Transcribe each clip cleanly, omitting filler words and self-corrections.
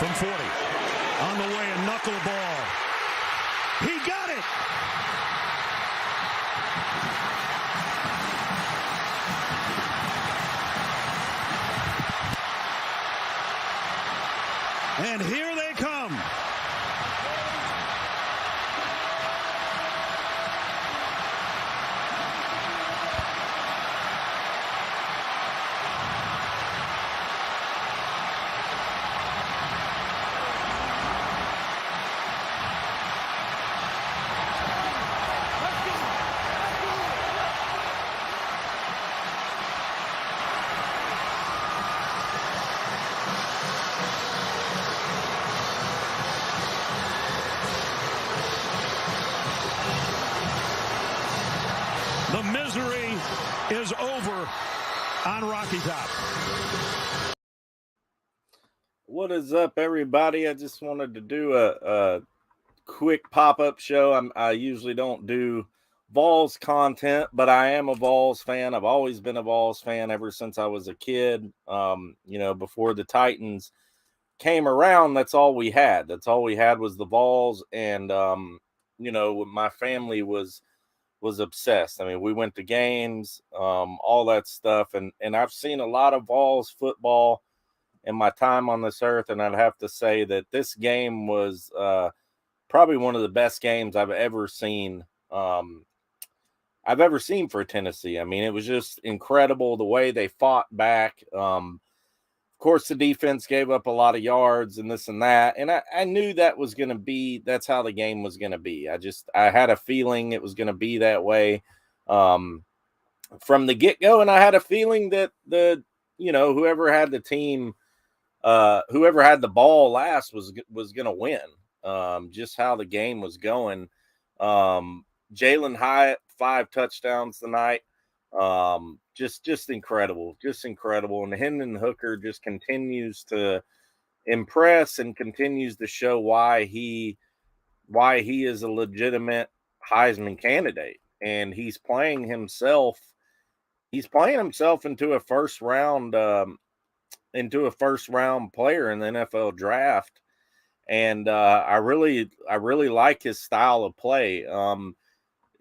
from 40. On the way, a knuckleball. He got it! And here they come. The misery is over on Rocky Top. What is up, everybody? I just wanted to do a quick pop-up show. I usually don't do Vols content, but I am a Vols fan. I've always been a Vols fan ever since I was a kid. Before the Titans came around, that's all we had. That's all we had was the Vols, and my family was obsessed. I mean, we went to games, all that stuff, and I've seen a lot of Vols football in my time on this earth, and I'd have to say that this game was probably one of the best games I've ever seen. I've ever seen for Tennessee. I mean, it was just incredible the way they fought back. Of course, the defense gave up a lot of yards and this and that, and I knew that's how the game was going to be. I had a feeling it was going to be that way from the get-go, and I had a feeling that whoever had the team, whoever had the ball last was going to win. Just how the game was going. Jalen Hyatt, 5 touchdowns tonight. Just incredible, and Hendon Hooker just continues to impress and continues to show why he is a legitimate Heisman candidate, and he's playing himself into a first round player in the NFL draft, and I really like his style of play.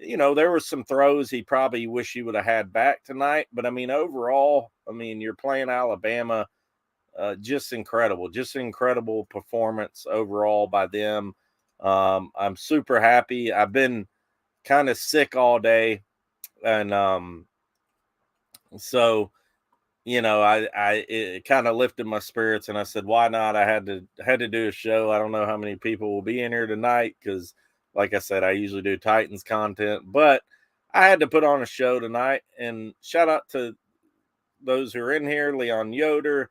There were some throws he probably wish he would have had back tonight. But, I mean, overall, you're playing Alabama. Just incredible performance overall by them. I'm super happy. I've been kind of sick all day. And it kind of lifted my spirits. And I said, why not? I had to do a show. I don't know how many people will be in here tonight because, like I said, I usually do Titans content, but I had to put on a show tonight. And shout out to those who are in here. Leon Yoder,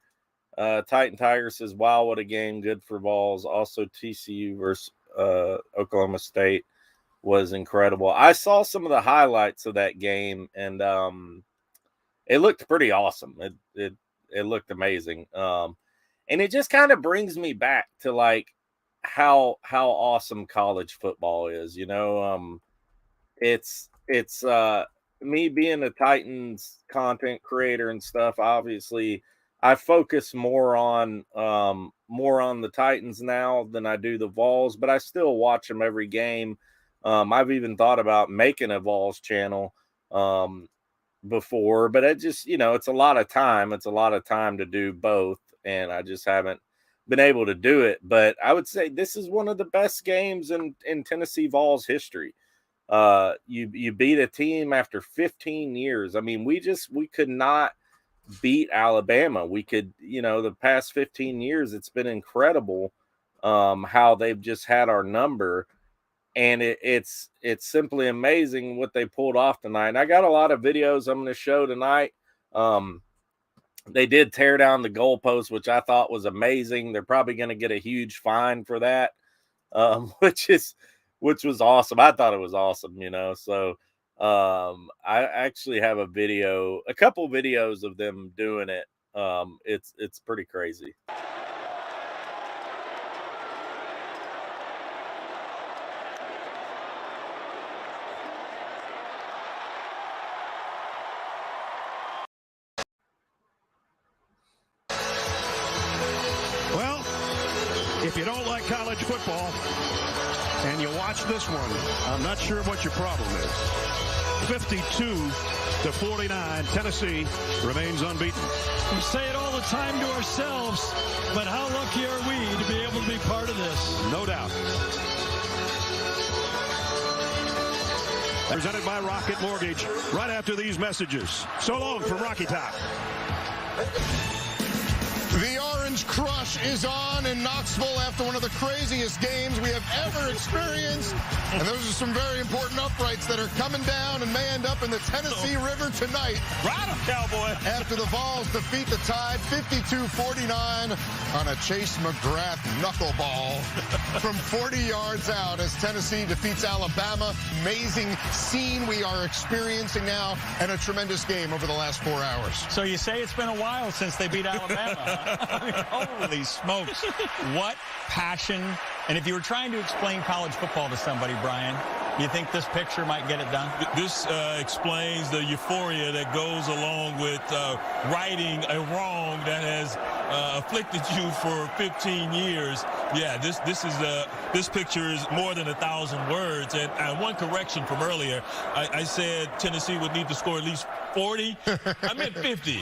Titan Tiger says, wow, what a game. Good for Vols. Also, TCU versus Oklahoma State was incredible. I saw some of the highlights of that game, and it looked pretty awesome. It looked amazing. And it just kind of brings me back to, like, how awesome college football is. It's me being a Titans content creator and stuff. Obviously I focus more on the Titans now than I do the Vols, but I still watch them every game. I've even thought about making a Vols channel before, but it just, it's a lot of time. It's a lot of time to do both, and I just haven't been able to do it. But I would say this is one of the best games in Tennessee Vols history. You beat a team after 15 years. I mean, we could not beat Alabama. We could, the past 15 years, it's been incredible how they've just had our number. And it's simply amazing what they pulled off tonight. And I got a lot of videos I'm going to show tonight. They did tear down the goalpost, which I thought was amazing. They're probably going to get a huge fine for that, which was awesome. I thought it was awesome, So I actually have a couple videos of them doing it. It's pretty crazy. If you don't like college football and you watch this one, I'm not sure what your problem is. 52-49, Tennessee remains unbeaten. We say it all the time to ourselves, but how lucky are we to be able to be part of this? No doubt. Presented by Rocket Mortgage right after these messages. So long from Rocky Top. The Orange Crush is on in Knoxville after one of the craziest games we have ever experienced. And those are some very important uprights that are coming down and may end up in the Tennessee River tonight. Ride 'em, Cowboy. After the Vols defeat the Tide 52-49 on a Chase McGrath knuckleball from 40 yards out as Tennessee defeats Alabama. Amazing scene we are experiencing now, and a tremendous game over the last 4 hours. So you say it's been a while since they beat Alabama, huh? I mean, holy smokes. What passion. And if you were trying to explain college football to somebody, Brian, you think this picture might get it done? This explains the euphoria that goes along with righting a wrong that has afflicted you for 15 years. Yeah, this picture is more than 1,000 words. And one correction from earlier, I said Tennessee would need to score at least 40. I meant 50.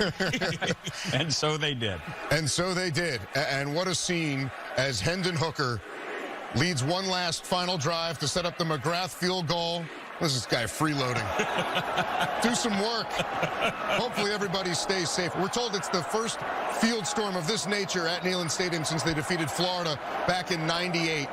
And so they did. And so they did. And what a scene as Hendon Hooker leads one last final drive to set up the McGrath field goal. This is this guy freeloading. Do some work. Hopefully everybody stays safe. We're told it's the first field storm of this nature at Neyland Stadium since they defeated Florida back in '98.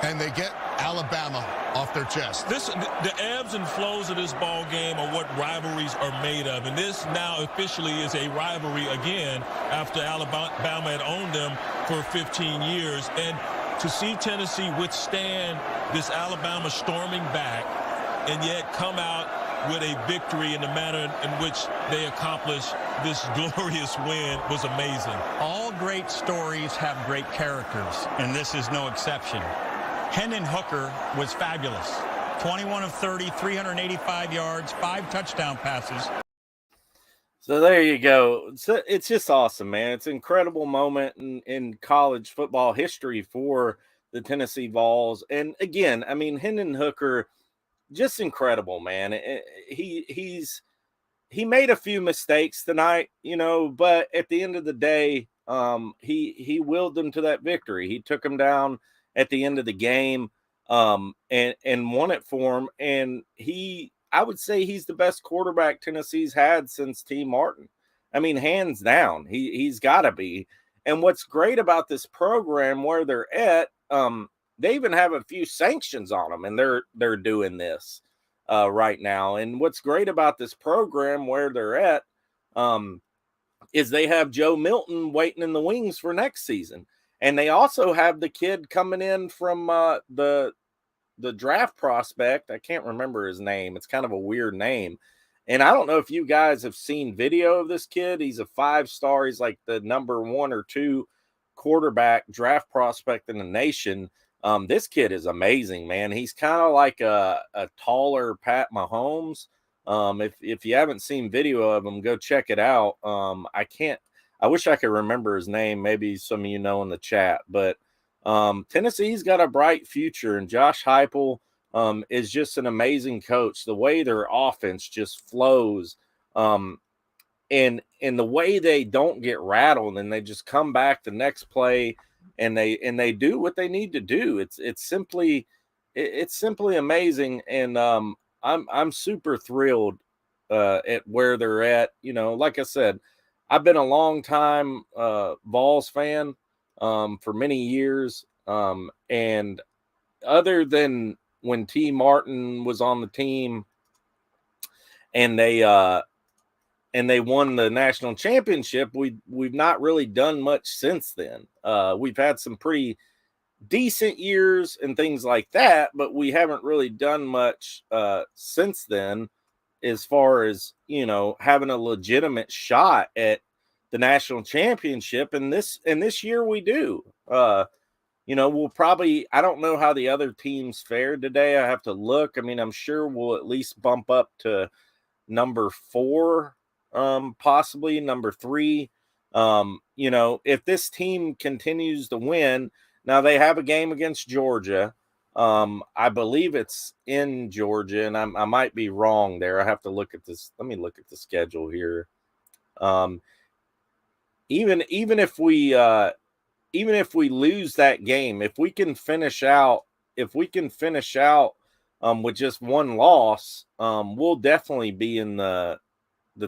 And they get Alabama off their chest. The ebbs and flows of this ball game are what rivalries are made of. And this now officially is a rivalry again after Alabama had owned them for 15 years. And to see Tennessee withstand this Alabama storming back and yet come out with a victory in the manner in which they accomplished this glorious win was amazing. All great stories have great characters, and this is no exception. Hendon Hooker was fabulous. 21 of 30, 385 yards, 5 touchdown passes. So there you go. It's just awesome, man. It's an incredible moment in college football history for the Tennessee Vols. And again, I mean, Hendon Hooker, just incredible, man. He made a few mistakes tonight, you know, but at the end of the day, he willed them to that victory. He took them down at the end of the game and won it for him. And I would say he's the best quarterback Tennessee's had since T. Martin. I mean, hands down, he's got to be. And what's great about this program where they're at, they even have a few sanctions on them, and they're doing this right now. And what's great about this program where they're at is they have Joe Milton waiting in the wings for next season. And they also have the kid coming in from the draft prospect. I can't remember his name. It's kind of a weird name. And I don't know if you guys have seen video of this kid. He's a 5-star. He's like the number 1 or 2 quarterback draft prospect in the nation. This kid is amazing, man. He's kind of like a taller Pat Mahomes. If you haven't seen video of him, go check it out. I wish I could remember his name. Maybe some of you know in the chat, but Tennessee's got a bright future, and Josh Heupel is just an amazing coach. The way their offense just flows, and the way they don't get rattled, and they just come back the next play, and they do what they need to do. It's simply amazing, and I'm super thrilled at where they're at. You know, like I said, I've been a long time Vols fan for many years, and other than when T. Martin was on the team and they won the national championship, we've not really done much since then. We've had some pretty decent years and things like that, but we haven't really done much since then as far as, you know, having a legitimate shot at the national championship. And this year we do. You know, we'll probably, I don't know how the other teams fared today. I have to look. I mean, I'm sure we'll at least bump up to number 4, possibly number 3. You know, if this team continues to win, Now they have a game against Georgia. I believe it's in Georgia, and I might be wrong there. I have to look at this. Let me look at the schedule here. Even if we lose that game, if we can finish out with just one loss, we'll definitely be in the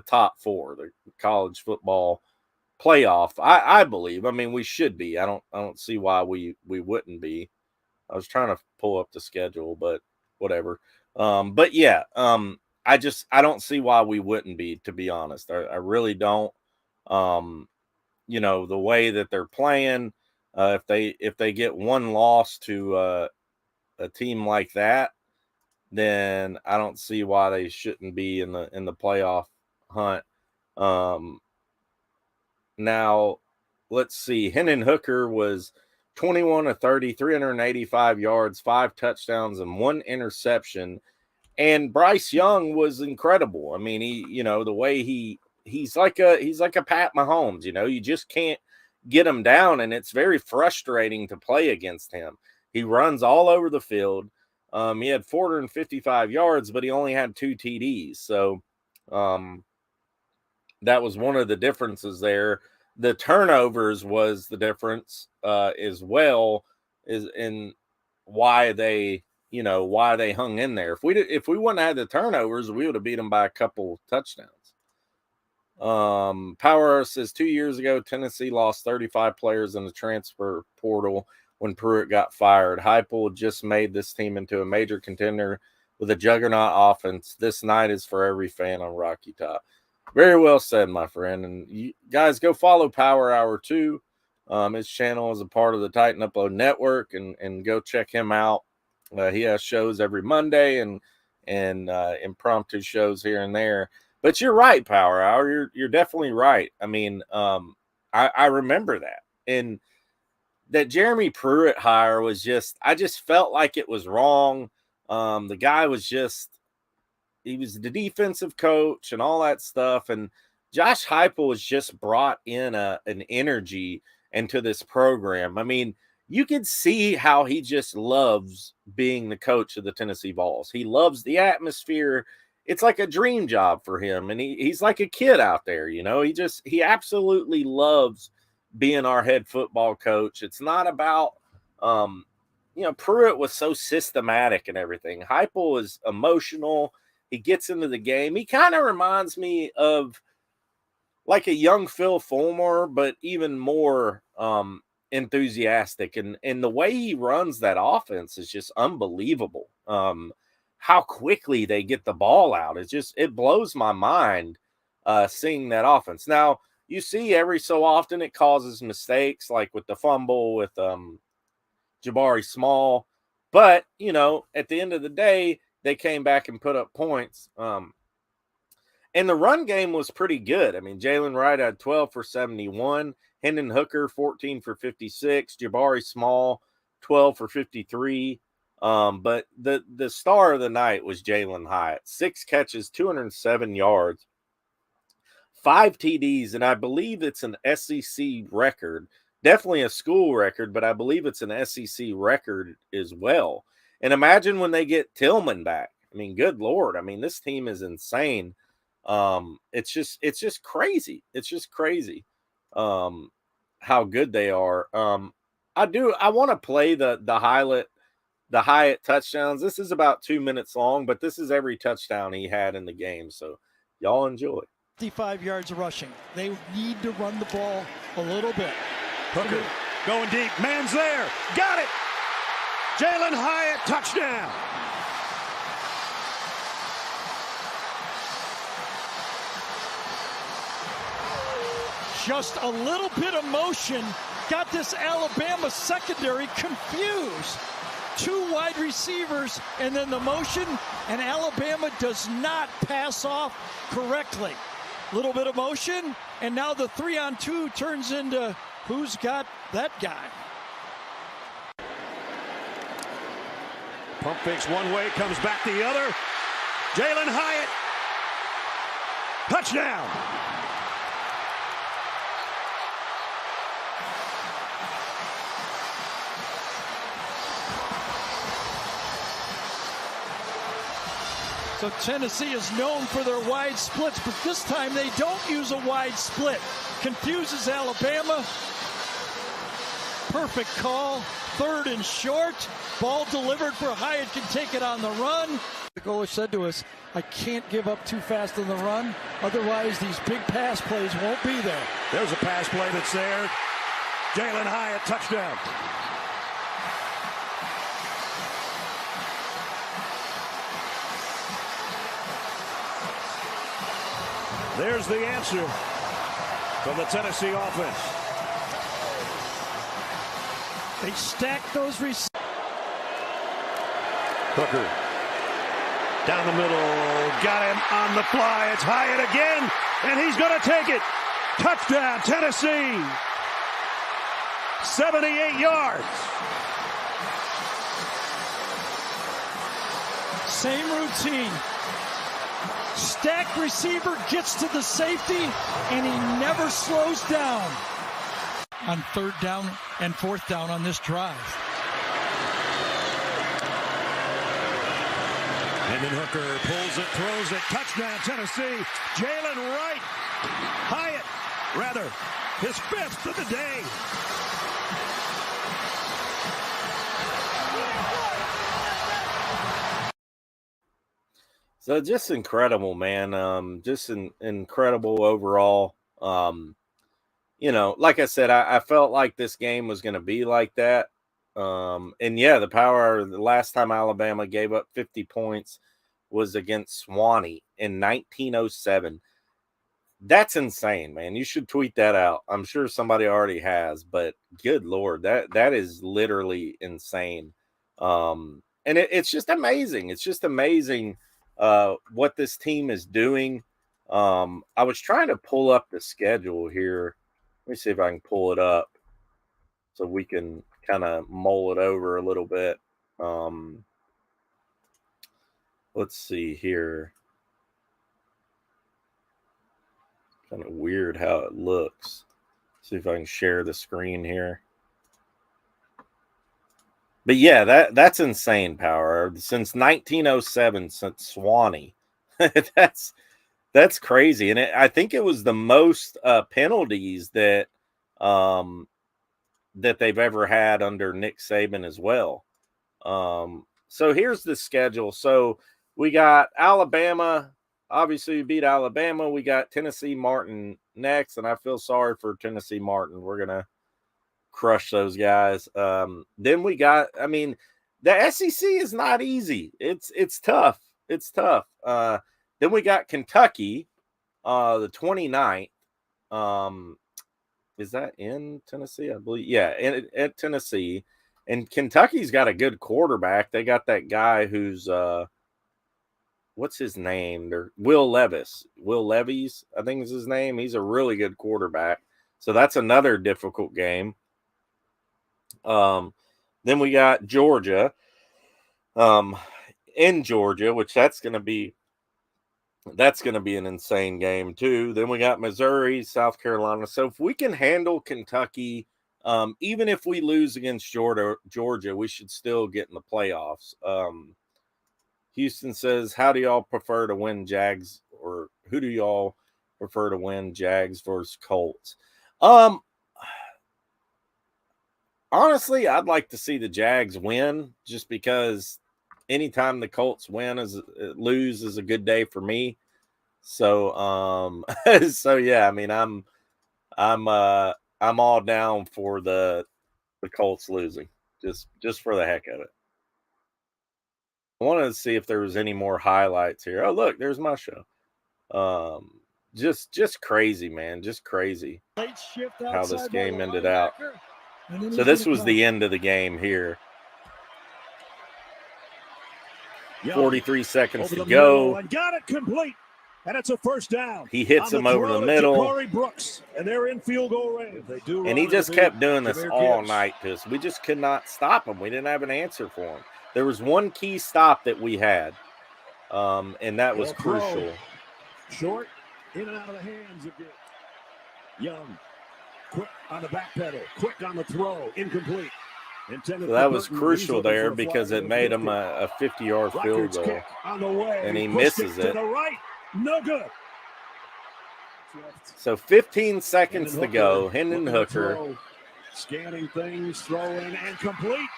top 4, the college football playoff. I believe. I mean, we should be. I don't see why we wouldn't be. I was trying to pull up the schedule, but whatever. But yeah, I don't see why we wouldn't be, to be honest. I really don't. The way that they're playing, if they get one loss to a team like that, then I don't see why they shouldn't be in the playoff hunt. Now, let's see. Hendon Hooker was 21 of 30, 385 yards, 5 touchdowns, and 1 interception. And Bryce Young was incredible. I mean, the way he's like a Pat Mahomes. You just can't get him down, and it's very frustrating to play against him. He runs all over the field. He had 455 yards, but he only had 2 TDs. So that was one of the differences there. The turnovers was the difference as well, is in why they hung in there. If we wouldn't have had the turnovers, we would have beat them by a couple touchdowns. Power says 2 years ago, Tennessee lost 35 players in the transfer portal when Pruitt got fired. Heupel just made this team into a major contender with a juggernaut offense. This night is for every fan on Rocky Top. Very well said, my friend. And you guys go follow Power Hour 2. His channel is a part of the Titan Upload Network, and go check him out. He has shows every Monday and impromptu shows here and there. But you're right, Power Hour. You're definitely right. I mean, I remember that. And that Jeremy Pruitt hire was I just felt like it was wrong. The guy was he was the defensive coach and all that stuff. And Josh Heupel was just brought in an energy into this program. I mean, you can see how he just loves being the coach of the Tennessee Vols. He loves the atmosphere. It's like a dream job for him. And he's like a kid out there, he absolutely loves being our head football coach. It's not about, Pruitt was so systematic and everything. Heupel is emotional. He gets into the game. He kind of reminds me of like a young Phil Fulmer, but even more enthusiastic. And the way he runs that offense is just unbelievable. How quickly they get the ball out. It blows my mind seeing that offense. Now, you see every so often it causes mistakes, like with the fumble with Jabari Small. But, at the end of the day, they came back and put up points. And the run game was pretty good. I mean, Jalen Wright had 12 for 71. Hendon Hooker, 14 for 56. Jabari Small, 12 for 53. But the star of the night was Jalen Hyatt. 6 catches, 207 yards, 5 TDs, and I believe it's an SEC record. Definitely a school record, but I believe it's an SEC record as well. And imagine when they get Tillman back. I mean, good Lord. I mean, this team is insane. It's just crazy. It's just crazy how good they are. I want to play the Hyatt touchdowns. This is about 2 minutes long, but this is every touchdown he had in the game. So y'all enjoy. 55 yards of rushing. They need to run the ball a little bit. Hooker going deep. Man's there. Got it. Jalen Hyatt, touchdown. Just a little bit of motion got this Alabama secondary confused. 2 wide receivers and then the motion, and Alabama does not pass off correctly. Little bit of motion, and now the 3-on-2 turns into who's got that guy. Pump fakes one way, comes back the other. Jalen Hyatt, touchdown. So Tennessee is known for their wide splits, but this time they don't use a wide split. Confuses Alabama. Perfect call. 3rd and short. Ball delivered for Hyatt, can take it on the run. The coach said to us, I can't give up too fast on the run. Otherwise, these big pass plays won't be there. There's a pass play that's there. Jalen Hyatt, touchdown. There's the answer from the Tennessee offense. They stack those receivers. Hooker down the middle, got him on the fly. It's Hyatt again, and he's going to take it. Touchdown, Tennessee. 78 yards. Same routine. Stacked receiver gets to the safety, and he never slows down. On 3rd down and 4th down on this drive. And then Hooker pulls it, throws it. Touchdown, Tennessee. Jalen Wright. Hyatt, rather, his 5th of the day. So just incredible, man. Incredible overall. You know, like I said, I felt like this game was going to be like that. And yeah, the last time Alabama gave up 50 points was against Swanee in 1907. That's insane, man. You should tweet that out. I'm sure somebody already has, but good Lord, that is literally insane. And it's just amazing. It's just amazing what this team is doing. I was trying to pull up the schedule here. Let me see if I can pull it up so we can kind of mull it over a little bit. Let's see here. Kind of weird how it looks. See if I can share the screen here. But yeah, that's insane power. Since 1907, since Swanee. That's crazy. And I think it was the most penalties that they've ever had under Nick Saban as well. So here's the schedule. So we got Alabama. Obviously, we beat Alabama. We got Tennessee Martin next, and I feel sorry for Tennessee Martin. We're going to crush those guys. Then we got, I mean, the SEC is not easy. It's tough. It's tough. Then we got Kentucky, the 29th. Is that in Tennessee? I believe. Yeah, at Tennessee. And Kentucky's got a good quarterback. They got that guy who's what's his name? Will Levis. Will Levis, I think is his name. He's a really good quarterback. So that's another difficult game. Then we got Georgia. In Georgia, which that's going to be an insane game too. Then we got Missouri, South Carolina. So if we can handle Kentucky, even if we lose against Georgia, we should still get in the playoffs. Houston says, how do y'all prefer to win, Jags, or who do y'all prefer to win, Jags versus Colts? Honestly, I'd like to see the Jags win, just because anytime the Colts lose is a good day for me. So, so yeah, I mean, I'm all down for the Colts losing, just for the heck of it. I wanted to see if there was any more highlights here. Oh, look, there's my show. Just crazy, man, just crazy how this game ended out. So this was the end of the game here. 43 seconds to go. And got it complete. And it's a first down. He hits him over the middle. Corey Brooks, and they're in field goal range. And he just kept doing this all night to us. We just could not stop him. We didn't have an answer for him. There was one key stop that we had, and that was crucial. Short, in and out of the hands again. Young, quick on the back pedal, quick on the throw, incomplete. So that was crucial there because it made him a 50-yard field goal. And he misses it. No good. So 15 seconds to go. Hendon Hooker. Scanning things, throwing, and complete.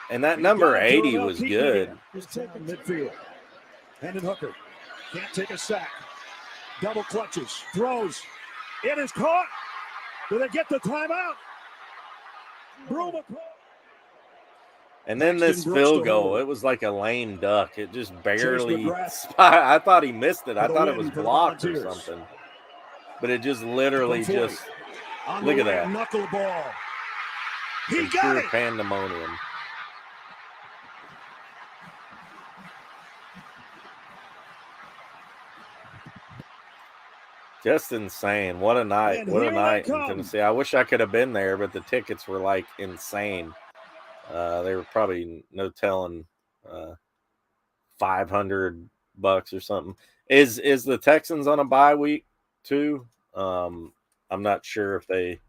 And that number 80 was good. Midfield. Hendon Hooker can't take a sack. Double clutches, throws. It is caught. Do they get the timeout? Broom across. And then this field goal, it was like a lame duck. It just barely. I thought he missed it. I thought it was blocked or something. But it just literally just. Look at that. Knuckleball. He got it. Pandemonium. Just insane. What a night. What a night in Tennessee. I wish I could have been there, but the tickets were like insane. They were probably no telling $500 or something. Is the Texans on a bye week too? I'm not sure if they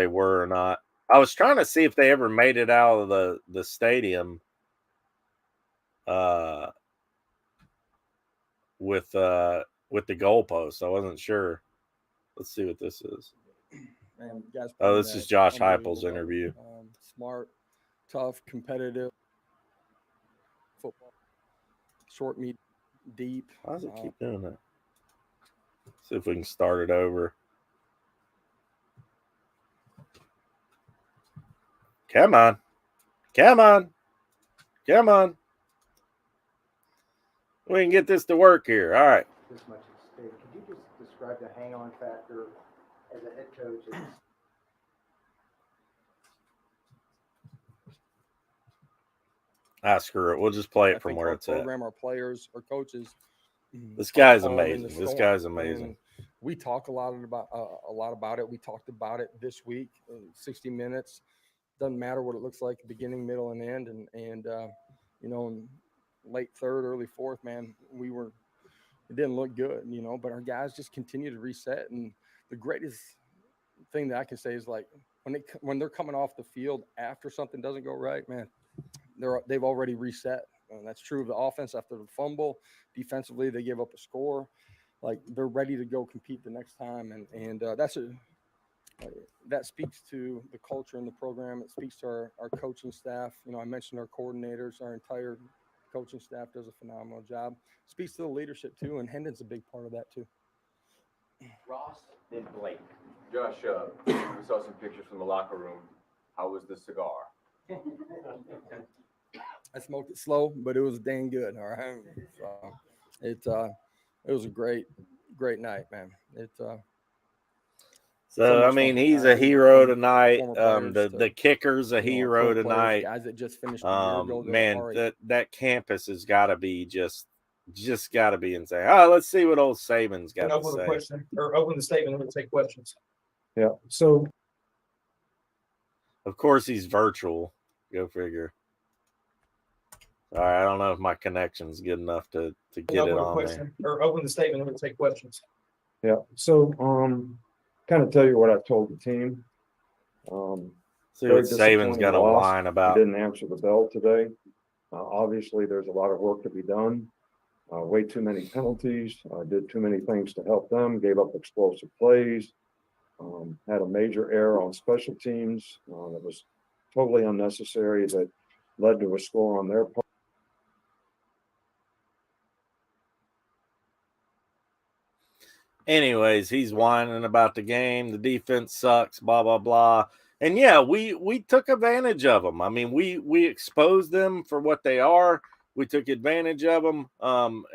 were or not. I was trying to see if they ever made it out of the stadium with the goalpost. I wasn't sure. Let's see what this is. Man, guys, this is Josh Heupel's interview. Smart, tough, competitive football. Short, meat, deep. Why does it keep doing that? See if we can start it over. Come on. Come on. Come on. We can get this to work here. All right. This much at stake. Could you just describe the hang-on factor as a head coach? Screw it. We'll just play it from where it's at. Our players, our coaches. This guy's amazing. This guy's amazing. We talk a lot about it. We talked about it this week. 60 minutes. Doesn't matter what it looks like, beginning, middle, and end. And late third, early fourth, man, it didn't look good, but our guys just continue to reset. And the greatest thing that I can say is, like, when they're coming off the field after something doesn't go right, man, they've already reset. And that's true of the offense after the fumble. Defensively, they give up a score. Like, they're ready to go compete the next time. And that speaks to the culture in the program. It speaks to our coaching staff. I mentioned our coordinators. Our entire coaching staff does a phenomenal job. Speaks to the leadership too, and Hendon's a big part of that too. Ross and Blake. Josh, we saw some pictures from the locker room. How was the cigar? I smoked it slow, but it was dang good. All right, so it was a great night, man. So I mean, he's a hero tonight. The kicker's a hero tonight. Guys that just finished a year ago, man, that campus has got to be just got to be insane. Let's see what old Saban's got to say. Open the statement and we'll take questions. Yeah. So, of course, he's virtual. Go figure. All right, I don't know if my connection's good enough to get it on there. Or open the statement and we'll take questions. Yeah. So, kind of tell you what I told the team. See what Saban's got a line about. He didn't answer the bell today. Obviously, there's a lot of work to be done. Way too many penalties. Did too many things to help them. Gave up explosive plays. Had a major error on special teams that was totally unnecessary. That led to a score on their part. Anyways, he's whining about the game. The defense sucks, blah, blah, blah. And, yeah, we took advantage of them. I mean, we exposed them for what they are. We took advantage of them.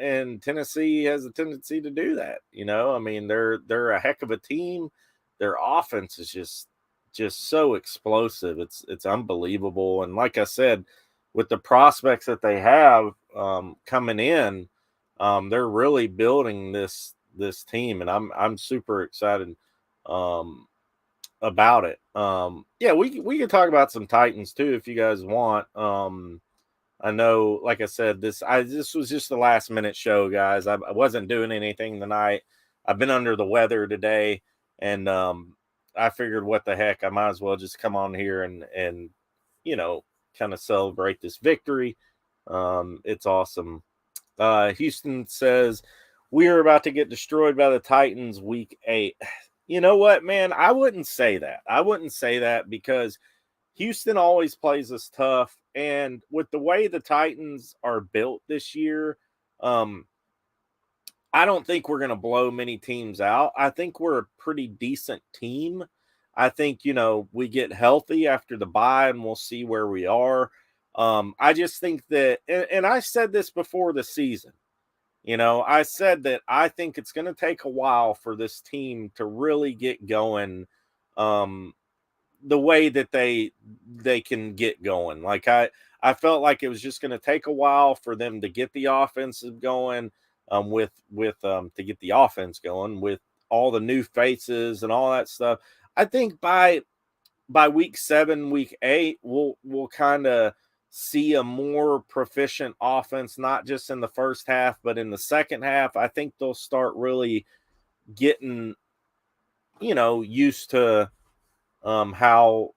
And Tennessee has a tendency to do that. I mean, they're a heck of a team. Their offense is just so explosive. It's unbelievable. And like I said, with the prospects that they have coming in, they're really building this team, and I'm super excited about it. Yeah, we can talk about some Titans too if you guys want. I know, like I said, this was just the last minute show, guys. I wasn't doing anything tonight. I've been under the weather today, and I figured, what the heck, I might as well just come on here and you know, kind of celebrate this victory. It's awesome. Houston says, we are about to get destroyed by the Titans week 8. You know what, man? I wouldn't say that. I wouldn't say that because Houston always plays us tough. And with the way the Titans are built this year, I don't think we're going to blow many teams out. I think we're a pretty decent team. I think, you know, we get healthy after the bye and we'll see where we are. I just think that, and I said this before the season, you know, I said that I think it's going to take a while for this team to really get going the way that they can get going. Like I felt like it was just going to take a while for them to get the offensive going, to get the offense going with all the new faces and all that stuff. I think by week 7, week 8, we'll kind of see a more proficient offense, not just in the first half, but in the second half. I think they'll start really getting, you know, used to how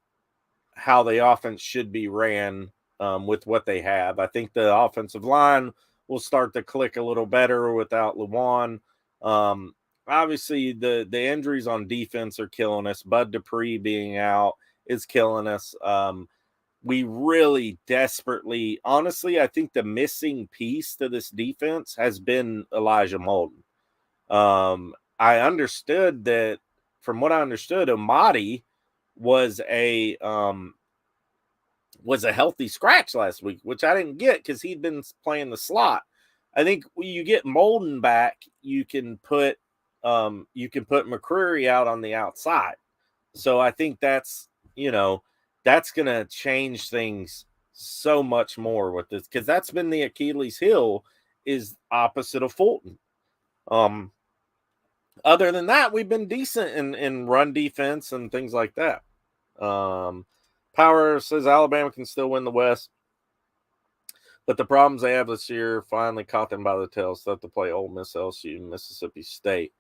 the offense should be ran with what they have. I think the offensive line will start to click a little better without Lewan. Obviously, the injuries on defense are killing us. Bud Dupree being out is killing us. We really desperately, honestly, I think the missing piece to this defense has been Elijah Molden. I understood that, from what I understood, Amadi was a healthy scratch last week, which I didn't get because he'd been playing the slot. I think when you get Molden back, you can put McCreary out on the outside. So I think that's, you know, that's going to change things so much more with this, because that's been the Achilles heel, is opposite of Fulton. Other than that, we've been decent in run defense and things like that. Power says Alabama can still win the West, but the problems they have this year finally caught them by the tail. So they have to play Ole Miss, LSU, Mississippi State.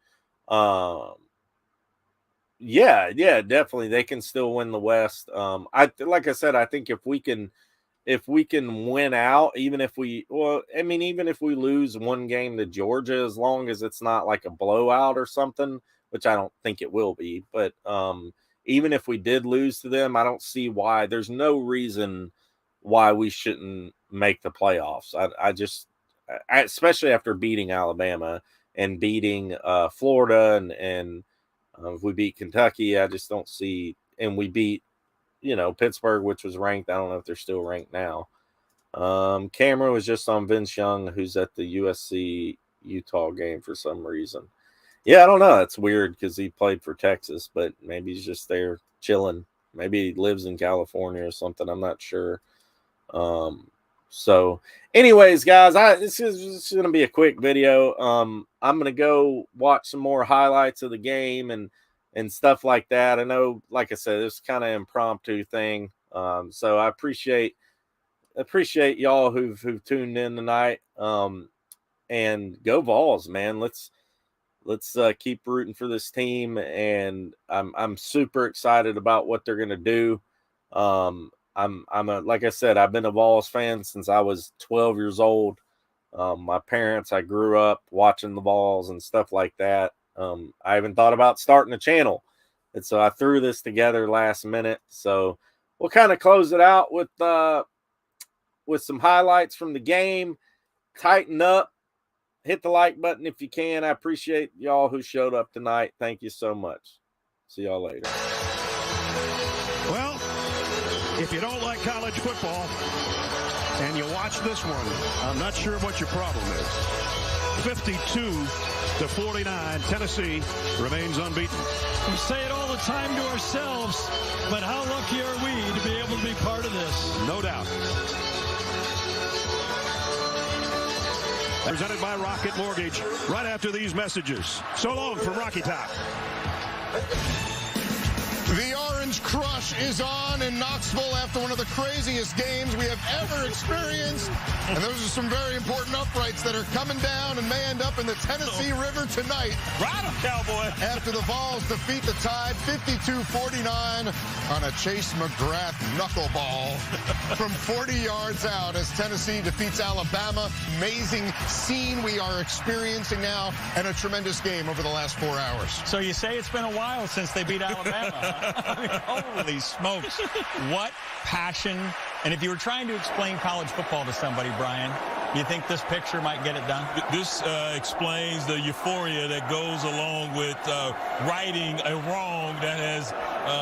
Yeah, definitely they can still win the West. Like I said, I think if we can win out, even if we lose one game to Georgia, as long as it's not like a blowout or something, which I don't think it will be, but even if we did lose to them, I don't see why. There's no reason why we shouldn't make the playoffs. I especially after beating Alabama and beating Florida and if we beat Kentucky, I just don't see. And we beat, you know, Pittsburgh, which was ranked. I don't know if they're still ranked now. Camera was just on Vince Young, who's at the USC Utah game for some reason. Yeah, I don't know. It's weird because he played for Texas, but maybe he's just there chilling. Maybe he lives in California or something. I'm not sure. So anyways, guys, this is going to be a quick video. I'm going to go watch some more highlights of the game and stuff like that. I know, like I said, this is kind of impromptu thing. So I appreciate y'all who've tuned in tonight. And go Vols, man. Let's keep rooting for this team, and I'm super excited about what they're going to do. Like I said, I've been a Vols fan since I was 12 years old. My parents, I grew up watching the Vols and stuff like that. I even thought about starting a channel, and so I threw this together last minute. So we'll kind of close it out with some highlights from the game. Tighten up. Hit the like button if you can. I appreciate y'all who showed up tonight. Thank you so much. See y'all later. Well, if you don't like college football and you watch this one, I'm not sure what your problem is. 52-49, Tennessee remains unbeaten. We say it all the time to ourselves, but how lucky are we to be able to be part of this? No doubt. Presented by Rocket Mortgage, right after these messages. So long from Rocky Top. The Orange Crush is on in Knoxville after one of the craziest games we have ever experienced. And those are some very important uprights that are coming down and may end up in the Tennessee River tonight. Ride 'em, Cowboy. After the Vols defeat the Tide 52-49 on a Chase McGrath knuckleball from 40 yards out as Tennessee defeats Alabama. Amazing scene we are experiencing now, and a tremendous game over the last 4 hours. So you say it's been a while since they beat Alabama, huh? I mean, holy smokes. What passion. And if you were trying to explain college football to somebody, Brian, you think this picture might get it done? This explains the euphoria that goes along with righting a wrong that has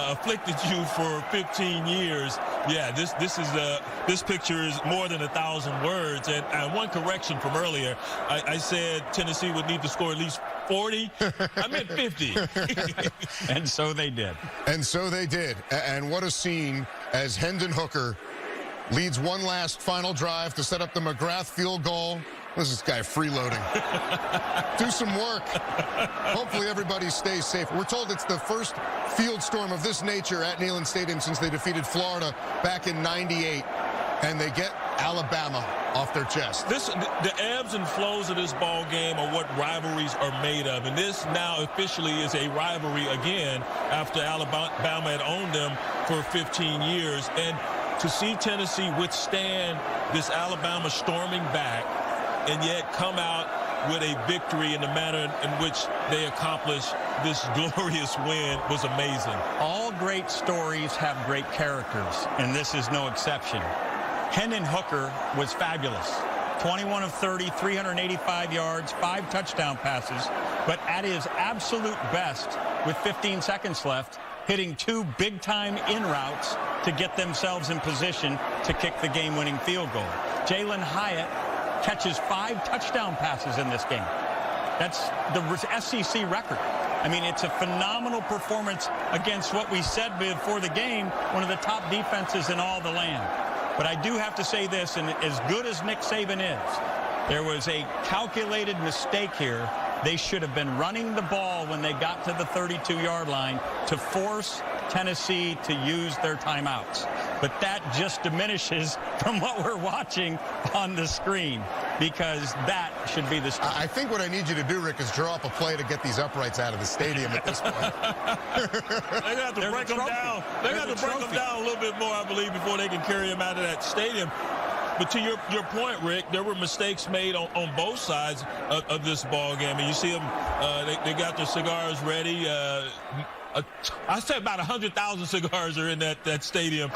afflicted you for 15 years. Yeah, this picture is more than 1,000 words. And one correction from earlier, I said Tennessee would need to score at least 40. I meant 50. And so they did. And so they did. And what a scene as Hendon Hooker leads one last final drive to set up the McGrath field goal. This is this guy freeloading. Do some work. Hopefully everybody stays safe. We're told it's the first field storm of this nature at Neyland Stadium since they defeated Florida back in '98. And they get Alabama off their chest. The ebbs and flows of this ball game are what rivalries are made of. And this now officially is a rivalry again after Alabama had owned them for 15 years. And to see Tennessee withstand this Alabama storming back and yet come out with a victory in the manner in which they accomplished this glorious win was amazing. All great stories have great characters, and this is no exception. Hendon Hooker was fabulous. 21 of 30, 385 yards, 5 touchdown passes, but at his absolute best with 15 seconds left, hitting 2 big-time in routes to get themselves in position to kick the game-winning field goal. Jalen Hyatt catches 5 touchdown passes in this game. That's the SEC record. I mean, it's a phenomenal performance against what we said before the game, one of the top defenses in all the land. But I do have to say this, and as good as Nick Saban is, there was a calculated mistake here. They should have been running the ball when they got to the 32-yard line to force Tennessee to use their timeouts. But that just diminishes from what we're watching on the screen, because that should be the story. I think what I need you to do, Rick, is draw up a play to get these uprights out of the stadium at this point. They got to break them down. They got to break them down a little bit more, I believe, before they can carry them out of that stadium. But to your point, Rick, there were mistakes made on both sides of this ball game. And you see them, they got their cigars ready. I said about 100,000 cigars are in that stadium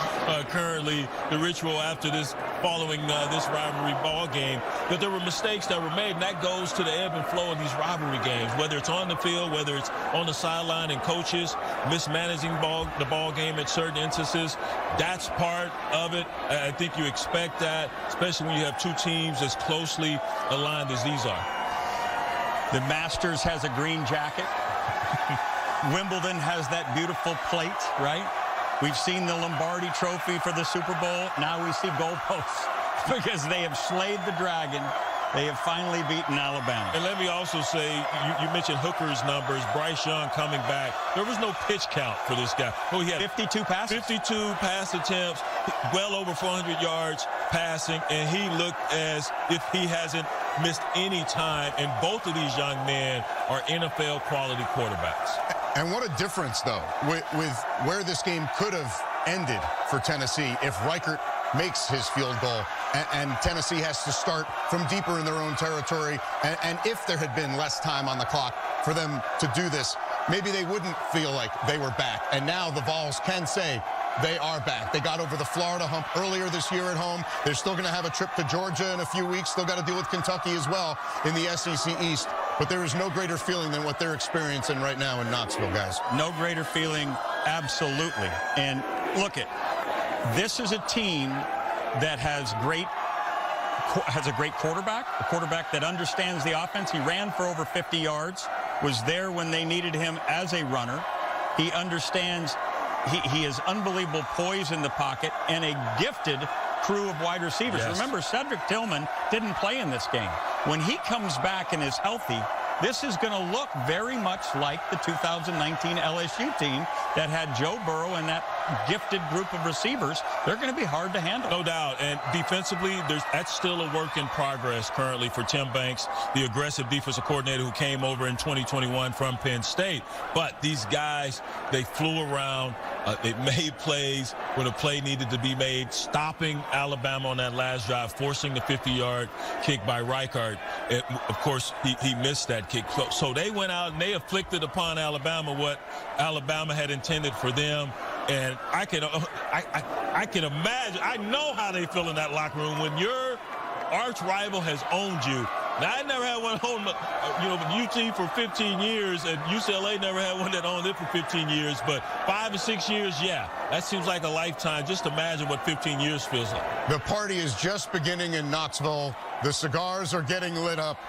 currently, the ritual after this, following this rivalry ball game. But there were mistakes that were made, and that goes to the ebb and flow of these rivalry games, whether it's on the field, whether it's on the sideline and coaches mismanaging the ball game at certain instances. That's part of it. I think you expect that, especially when you have two teams as closely aligned as these are. The Masters has a green jacket. Wimbledon has that beautiful plate, right? We've seen the Lombardi Trophy for the Super Bowl. Now we see goalposts because they have slayed the dragon. They have finally beaten Alabama. And let me also say, you mentioned Hooker's numbers, Bryce Young coming back. There was no pitch count for this guy. Oh, he had 52 passes. 52 pass attempts, well over 400 yards passing, and he looked as if he hasn't missed any time. And both of these young men are NFL quality quarterbacks. And what a difference, though, with where this game could have ended for Tennessee if Reichert makes his field goal and Tennessee has to start from deeper in their own territory. And if there had been less time on the clock for them to do this, maybe they wouldn't feel like they were back. And now the Vols can say they are back. They got over the Florida hump earlier this year at home. They're still going to have a trip to Georgia in a few weeks. Still got to deal with Kentucky as well in the SEC East. But there is no greater feeling than what they're experiencing right now in Knoxville, guys. No greater feeling, absolutely. And look this is a team that has a great quarterback, a quarterback that understands the offense. He ran for over 50 yards, was there when they needed him as a runner. He understands, he has unbelievable poise in the pocket and a gifted crew of wide receivers. Yes. Remember, Cedric Tillman didn't play in this game. When he comes back and is healthy, this is going to look very much like the 2019 LSU team that had Joe Burrow and that gifted group of receivers. They're going to be hard to handle. No doubt. And defensively, that's still a work in progress currently for Tim Banks, the aggressive defensive coordinator who came over in 2021 from Penn State. But these guys, they flew around. They made plays when a play needed to be made, stopping Alabama on that last drive, forcing the 50-yard kick by Reichard. And of course, he missed that kick. So they went out and they inflicted upon Alabama what Alabama had intended for them. And I can imagine, I know how they feel in that locker room when your arch rival has owned you. Now, I never had one own, UT for 15 years, and UCLA never had one that owned it for 15 years. But 5 or 6 years, yeah, that seems like a lifetime. Just imagine what 15 years feels like. The party is just beginning in Knoxville. The cigars are getting lit up.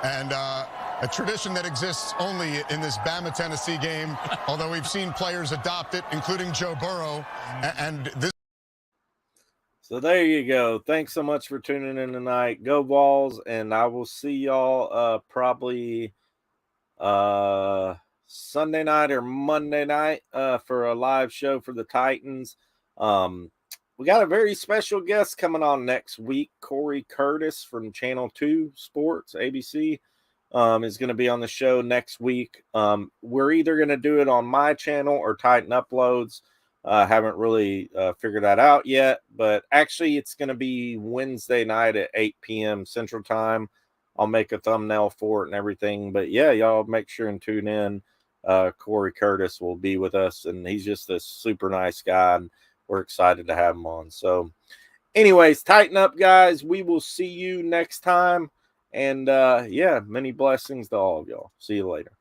And a tradition that exists only in this Bama-Tennessee game, although we've seen players adopt it, including Joe Burrow. And this. So there you go. Thanks so much for tuning in tonight. Go Vols, and I will see y'all probably Sunday night or Monday night for a live show for the Titans. We got a very special guest coming on next week. Corey Curtis from Channel 2 Sports, ABC, is going to be on the show next week. We're either going to do it on my channel or Titan Uploads. Haven't really figured that out yet, but actually it's going to be Wednesday night at 8 p.m. Central Time. I'll make a thumbnail for it and everything. But yeah, y'all make sure and tune in. Corey Curtis will be with us, and he's just a super nice guy, and we're excited to have him on. So anyways, tighten up, guys. We will see you next time. And yeah, many blessings to all of y'all. See you later.